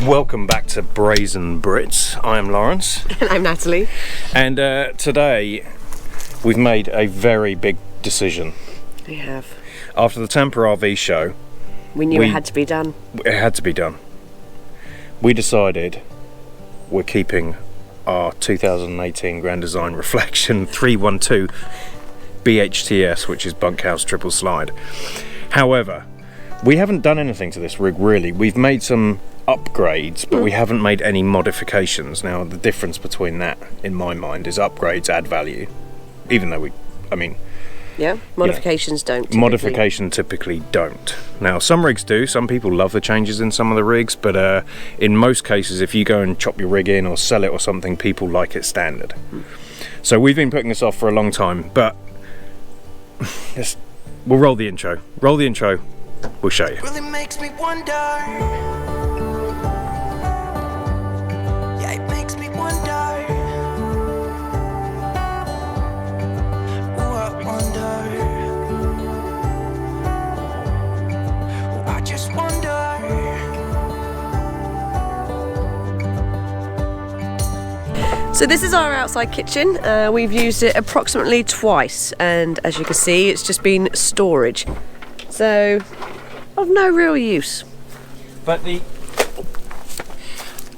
Welcome back to Brazen Brits. I am Lawrence. And I'm Natalie. And today we've made a very big decision. We have. After the Tampa RV show, we knew it had to be done. It had to be done. We decided we're keeping our 2018 Grand Design Reflection 312 BHTS, which is Bunkhouse Triple Slide. However, we haven't done anything to this rig really. We've made some upgrades, but we haven't made any modifications. Now, the difference between that, in my mind, is upgrades add value. Even though modifications don't typically. Modification typically don't. Now, some rigs do. Some people love the changes in some of the rigs, but in most cases, if you go and chop your rig in or sell it or something, people like it standard. So we've been putting this off for a long time, but we'll roll the intro. Roll the intro. We'll show you. Really makes me wonder. Yeah, it makes me wonder. Ooh, I wonder. Ooh, I just wonder. So this is our outside kitchen. We've used it approximately twice, and as you can see, it's just been storage. So, of no real use. But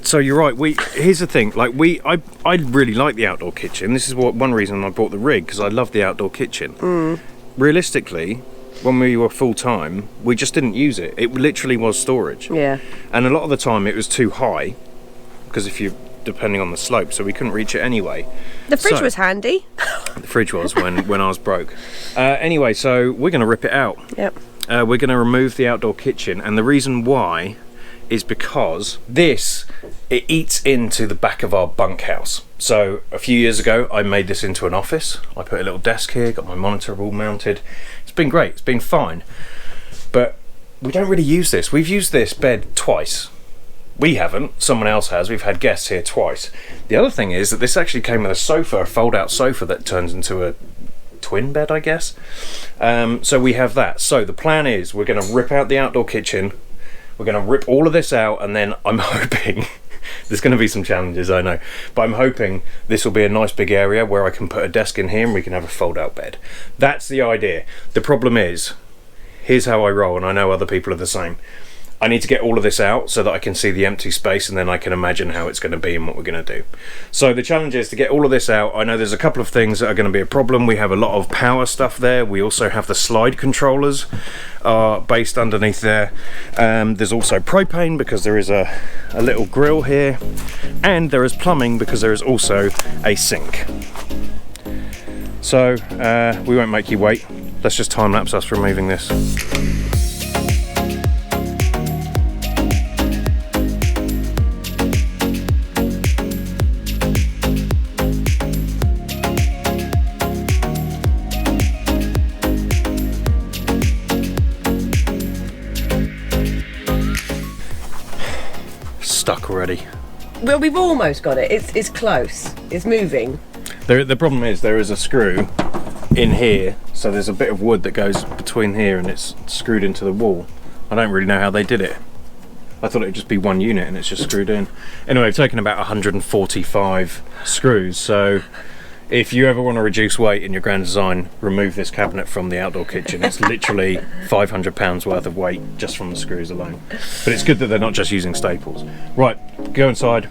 so you're right. Here's the thing. Like I really like the outdoor kitchen. This is one reason I bought the rig, because I love the outdoor kitchen. Realistically, when we were full time, we just didn't use it. It literally was storage. Yeah. And a lot of the time, it was too high, because depending on the slope, so we couldn't reach it anyway. The fridge was handy. The fridge was when I was broke. Anyway, so we're going to rip it out. Yep. We're going to remove the outdoor kitchen, and the reason why is because it eats into the back of our bunkhouse. So a few years ago, I made this into an office. I put a little desk here, got my monitor all mounted. It's been great. It's been fine. But we don't really use this. We've used this bed twice. We haven't, someone else has. We've had guests here twice. The other thing is that this actually came with a sofa, a fold-out sofa that turns into a twin bed, I guess. So we have that. So the plan is we're going to rip out the outdoor kitchen. We're going to rip all of this out, and then I'm hoping, there's going to be some challenges, I know, but I'm hoping this will be a nice big area where I can put a desk in here and we can have a fold-out bed. That's the idea. The problem is, here's how I roll, and I know other people are the same. I need to get all of this out so that I can see the empty space, and then I can imagine how it's going to be and what we're going to do. So the challenge is to get all of this out. I know there's a couple of things that are going to be a problem. We have a lot of power stuff there. We also have the slide controllers based underneath there. There's also propane because there is a little grill here, and there is plumbing because there is also a sink. So we won't make you wait. Let's just time lapse us removing this. Stuck already. Well, we've almost got it. It's close. It's moving. The problem is there is a screw in here, so there's a bit of wood that goes between here and it's screwed into the wall. I don't really know how they did it. I thought it would just be one unit and it's just screwed in. Anyway, I've taken about 145 screws, so if you ever want to reduce weight in your Grand Design, remove this cabinet from the outdoor kitchen. It's literally £500 worth of weight just from the screws alone. But it's good that they're not just using staples. Right, go inside.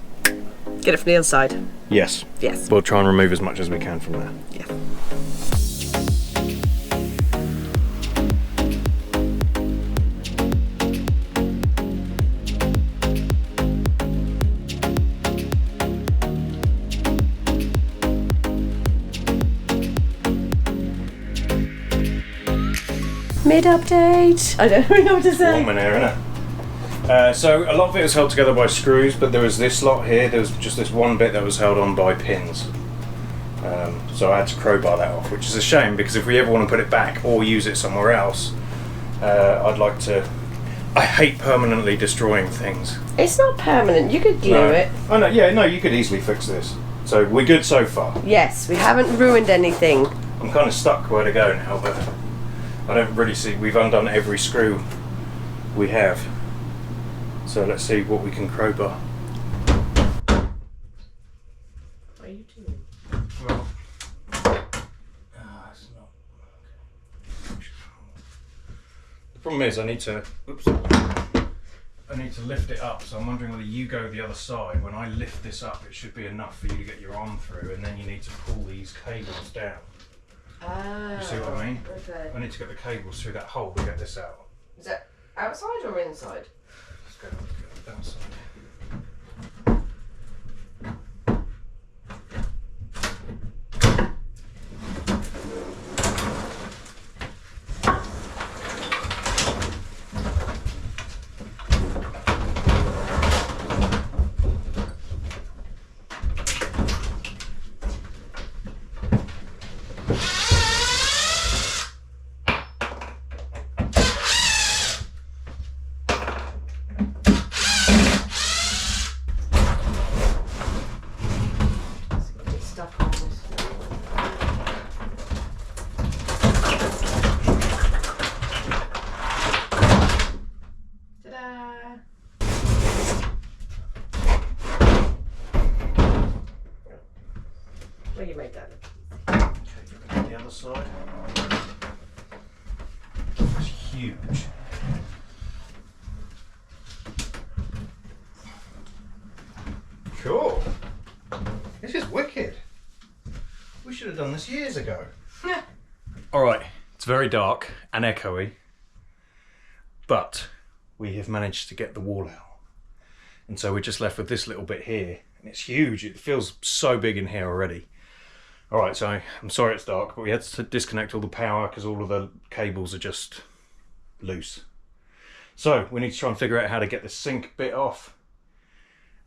Get it from the inside. Yes. Yes. We'll try and remove as much as we can from there. Yeah. Mid-update. I don't know what to say. Warm in here, isn't it? So a lot of it was held together by screws, but there was this lot here. There was just this one bit that was held on by pins. So I had to crowbar that off, which is a shame, because if we ever want to put it back or use it somewhere else, I'd like to. I hate permanently destroying things. It's not permanent. You could glue it. Oh no, yeah, no, you could easily fix this. So we're good so far. Yes, we haven't ruined anything. I'm kind of stuck where to go now, but I don't really see. We've undone every screw we have. So let's see what we can crowbar. What are you doing? Well, it's not. The problem is I need to lift it up, so I'm wondering whether you go the other side. When I lift this up, it should be enough for you to get your arm through, and then you need to pull these cables down. Ah. You see what I mean? Okay. I need to get the cables through that hole to get this out. Is that outside or inside? Let's go outside. Well, you made that. Okay, looking at the other side. It's huge. Cool. This is wicked. We should have done this years ago. Yeah. Alright, it's very dark and echoey, but we have managed to get the wall out. And so we're just left with this little bit here. And it's huge. It feels so big in here already. Alright, so I'm sorry it's dark, but we had to disconnect all the power because all of the cables are just loose. So we need to try and figure out how to get the sink bit off.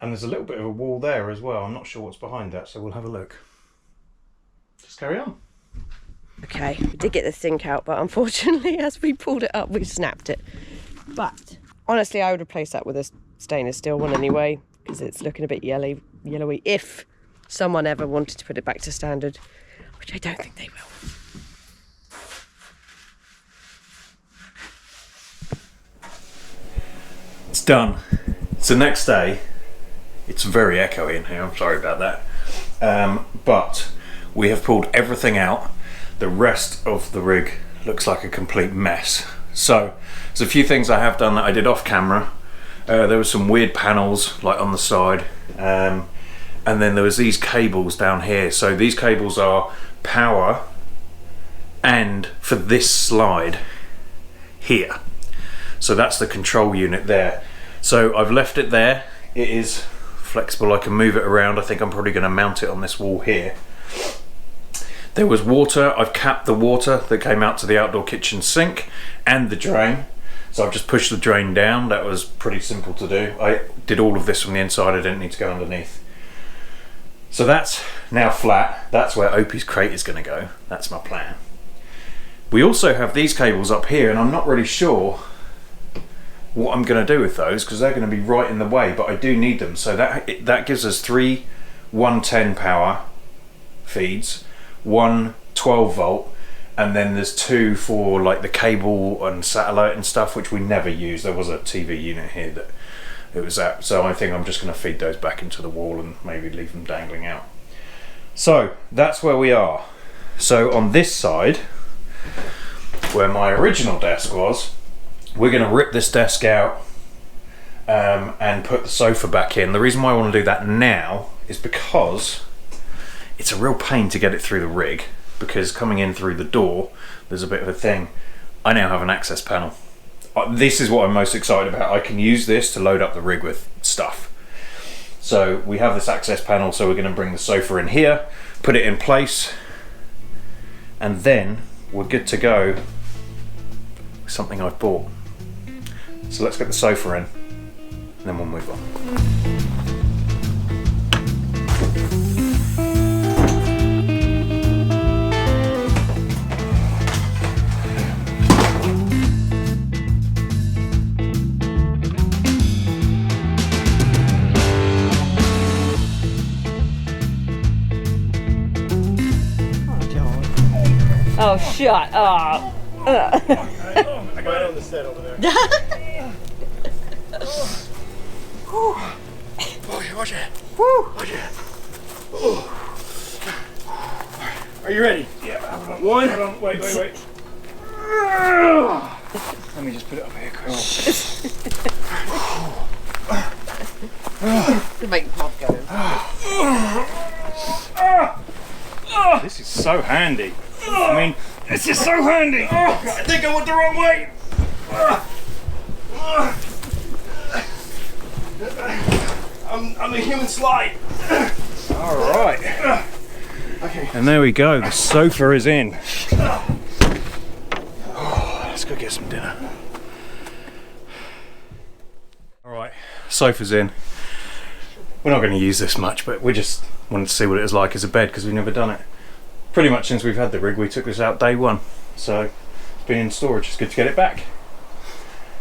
And there's a little bit of a wall there as well. I'm not sure what's behind that, so we'll have a look. Just carry on. Okay, we did get the sink out, but unfortunately, as we pulled it up, we snapped it. But honestly, I would replace that with a stainless steel one anyway, because it's looking a bit yellowy. If someone ever wanted to put it back to standard, which I don't think they will. It's done. It's the next day. It's very echoey in here, I'm sorry about that. But we have pulled everything out. The rest of the rig looks like a complete mess. So there's a few things I have done that I did off camera. There were some weird panels like on the side. And then there was these cables down here. So these cables are power and for this slide here. So that's the control unit there. So I've left it there. It is flexible, I can move it around. I think I'm probably going to mount it on this wall here. There was water. I've capped the water that came out to the outdoor kitchen sink and the drain. So I've just pushed the drain down. That was pretty simple to do. I did all of this from the inside. I didn't need to go underneath. So that's now flat. That's where Opie's crate is going to go. That's my plan. We also have these cables up here, and I'm not really sure what I'm going to do with those because they're going to be right in the way, but I do need them. So that gives us 3 110 power feeds, 1 12 volt, and then there's 2 for like the cable and satellite and stuff, which we never use. There was a TV unit here that it was at, so I think I'm just going to feed those back into the wall and maybe leave them dangling out. So that's where we are. So on this side, where my original desk was, we're going to rip this desk out and put the sofa back in. The reason why I want to do that now is because it's a real pain to get it through the rig, because coming in through the door there's a bit of a thing. I now have an access panel. This is what I'm most excited about. I can use this to load up the rig with stuff. So we have this access panel, so we're going to bring the sofa in here, put it in place, and then we're good to go with something I've bought. So let's get the sofa in and then we'll move on. Oh, shut up. Right on the set over there. Okay, watch it. Watch it. Are you ready? Yeah. Hold on. One. Hold on. Wait. Let me just put it up here quick. To make the pub go. This is so handy. I mean, this is so handy. I think I went the wrong way. I'm a human slide. All right. Okay. And there we go. The sofa is in. Let's go get some dinner. All right. Sofa's in. We're not going to use this much, but we just wanted to see what it was like as a bed because we've never done it. Pretty much since we've had the rig, we took this out day one. So it's been in storage. It's good to get it back.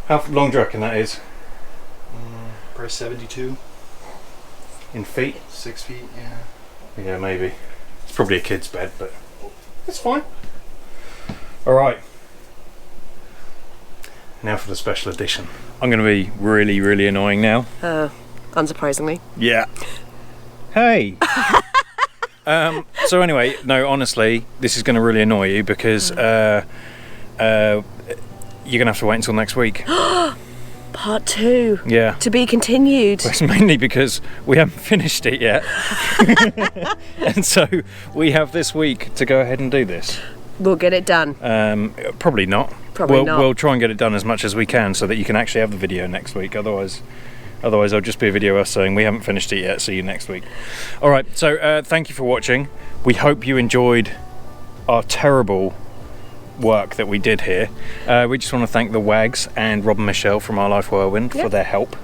How long do you reckon that is? Probably 72. In feet? 6 feet, yeah. Yeah, maybe. It's probably a kid's bed, but it's fine. Alright. Now for the special edition. I'm going to be really, really annoying now. Unsurprisingly. Yeah. Hey! So anyway, no, honestly, this is going to really annoy you because you're going to have to wait until next week. Part 2. Yeah. To be continued. It's mainly because we haven't finished it yet. And so we have this week to go ahead and do this. We'll get it done. Probably not. Probably not. We'll try and get it done as much as we can so that you can actually have the video next week. Otherwise it'll just be a video of us saying we haven't finished it yet, see you next week. Alright, so thank you for watching. We hope you enjoyed our terrible work that we did here. We just want to thank the Wags and Rob and Michelle from Our Life Whirlwind for their help.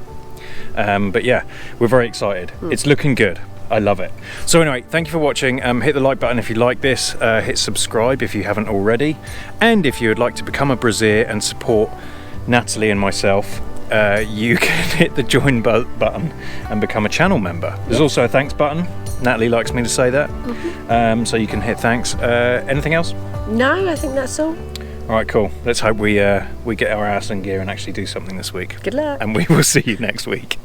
But yeah, we're very excited. It's looking good. I love it. So anyway, thank you for watching. Hit the like button if you like this. Hit subscribe if you haven't already. And if you would like to become a Braziere and support Natalie and myself, you can hit the join button and become a channel member. There's also a thanks button. Natalie likes me to say that. So you can hit thanks. Anything else? No, I think that's all. Alright, cool. Let's hope we get our ass in gear and actually do something this week. Good luck. And we will see you next week.